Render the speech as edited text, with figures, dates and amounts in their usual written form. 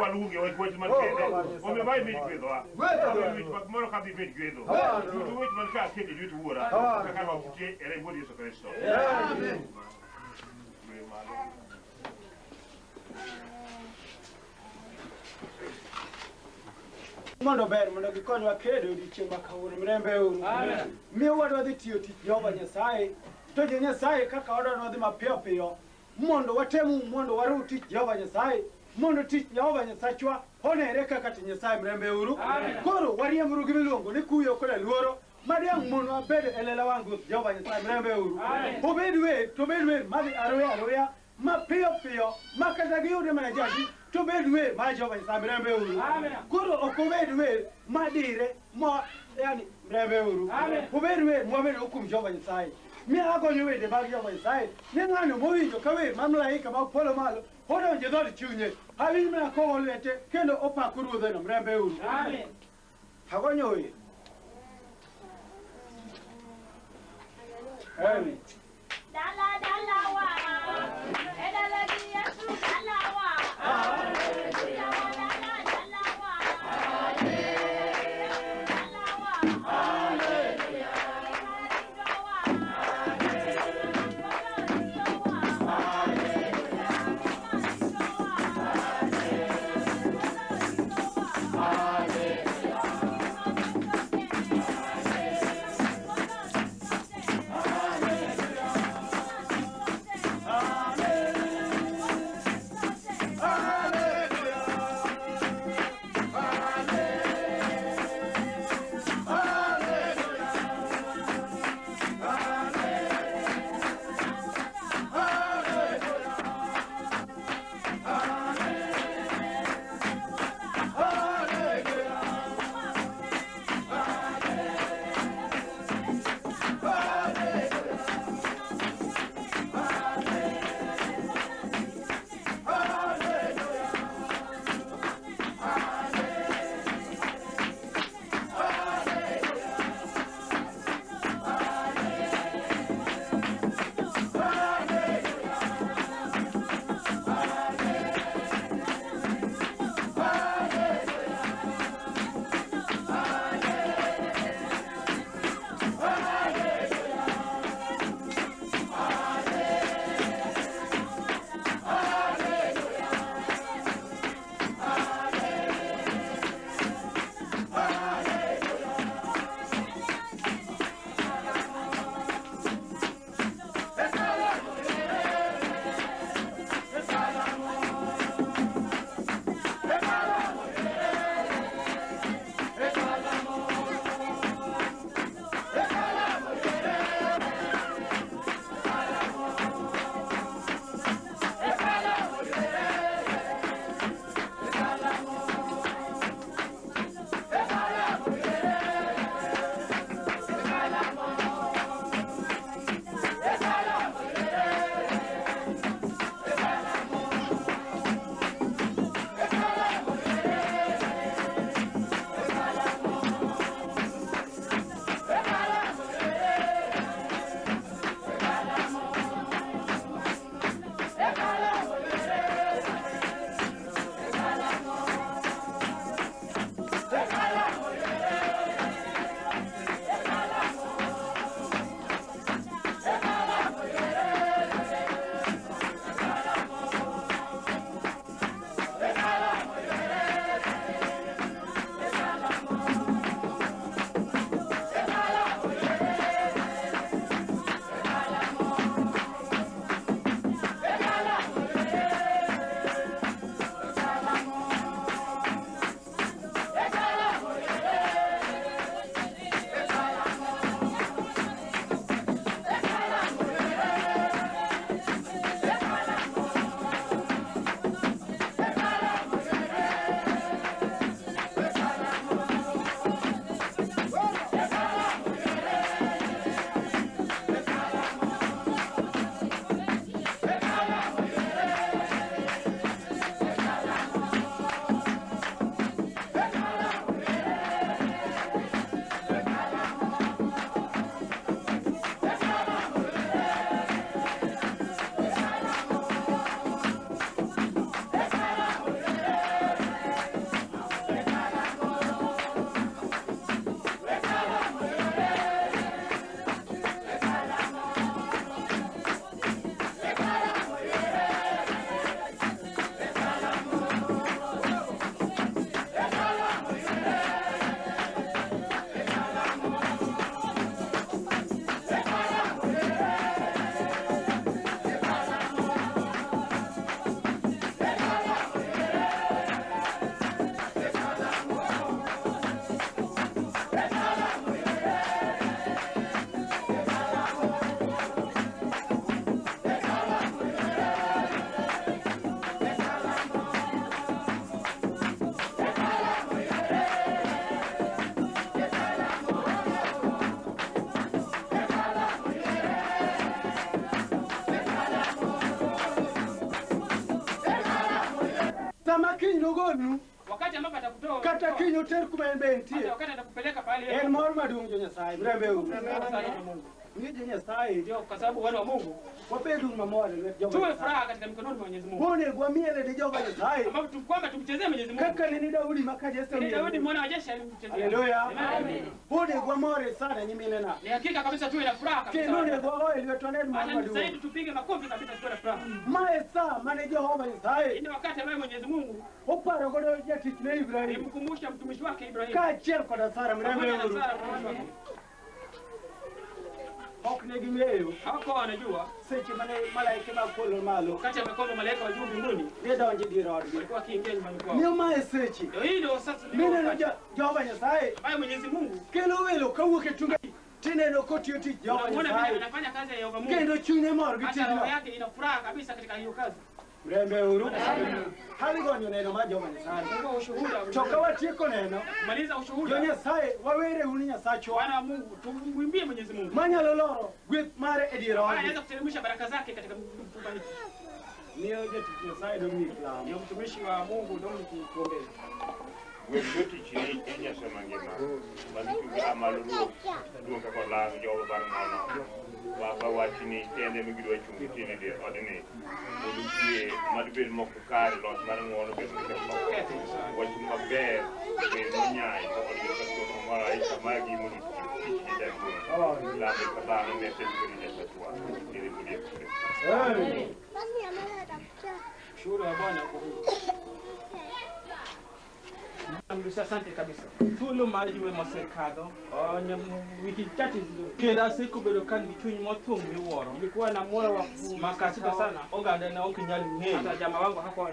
Walungi wait man kede o me vai me kwedo a moro ka bi me kwedo tu wait man ka kede du wura ka ka ba futi ere ngodi Yesu Kristo amen mondo ber mondo gikonywa kedo di chieng' makawuono mirembe uru miyo wadwa dhi tiyo tich Jehova Nyasaye to je Nyasaye kaka wadwa dhi mapiyo piyo mondo watemu mondo waru tich Jehova Nyasaye mondo tich Jehova Nyasachwa onere kaka tich Nyasaye mirembe uru koro wariemburu gi miluongo ni kuyo koda luoro madiang' mondo wabed e lela wang' Ruoth Jehova Nyasaye mirembe uru obed wer to bed wer madhi aroya mapiyo piyo makata giyude mana jaji to bed wer ma Jehova Nyasaye mirembe uru koro ok obed wer madire yani mirembe uru obed wer mwabed okum Jehova Nyasaye miya agonyo wede mag Jehova Nyasaye ne ng'ano mowinjo ka wer ma malaika mag polo malo odonjo e dhod chunye awinj mana kowo lwete kendo opako ruodheno mirembe uru agonyo wer Amen. Dala dala wa, edala di Yesu dala wa. Hallelujah. Dala dala wa, hallelujah. Dala wa, hallelujah. kinogonu wakati ambapo atakutoa kata kinyo ter kuma mbenti hata wakati atakupeleka pale en mor madung jo Nyasaye mrembe sana na Mungu ni jo Nyasaye ndio kwa sababu wana wa Mungu wabedu mamore le jo tuwe furaha katika mikononi mwa Mwenyezi Mungu bone gwa miele de jo Nyasaye ambapo kwamba tumchezee Mwenyezi Mungu kaka ni Daudi makaje sasa ni Daudi mwana wa jeshi alimchezea haleluya amen bone gwa more sana nyimine na ni hakika kabisa tuwe na furaha kabisa kinone gwa oil wetoneni hata mamadu zaidi tupige makofi kabisa tuwe na furaha maesa mane Jehova Nyasaye ni wakati ambao Mwenyezi Mungu oparo godo jatich ne Ibrahim alimkumbusha mtumishi wake Ibrahim kaachiel koda Sara mrembe Sara mtumishi wake ok ne ging'eyo hawako wanajua seche mane malaike mag polo malo wakati amekomba malaika wa juu mbinguni ne donjo dier odgi walikuwa wakiingia nyumbani kwao ni mae seche ndio hii ndio sasa mineno Jehova Nyasaye ambaye Mwenyezi Mungu kelo welo kawuok e tunge tineno kotiyo tich Jehova unaona vile Nyasaye anafanya kazi ya Yehova Mungu kendo chunye mor gi hata roho tijno yake ina furaha kabisa katika hiyo kazi mrembe uru haligonyo neno mar Jehova Nyasaye kwa ushuhuda to ka watieko neno kumaliza jo ushuhuda Nyasaye wawere uni Nyasachwa wana wa Mungu tumwimbie Mwenyezi Mungu manyalo loro gweth mare e dier odgi anaweza kuteremsha baraka zake katika chumba hiki niyo jatich Nyasaye Dominic Lam ndio mtumishi wa Mungu Dominic Kuombea Wegoti chini enya samangema bantu amalo do ka la yo bar nono wa ba wachini tende mi gido chungu tini de odene odie madbel mokko kare lot mar ngono be ko wach maber be nyai ko odi ko ko mara isa magi mo ni da ko la be ka ba ne te ko ni da kwa ile kule kule shuhuda wa Bwana kwa Mlusa asante kabisa. Thuolo mar ywe mosekadho wiki chache kendo asekobedo ka gi chuny mothung' miwuoro nilikuwa na moyo wa makata kusikitika sana oganda na ok nyal ng'eyo hata jamaa wangu hakuwa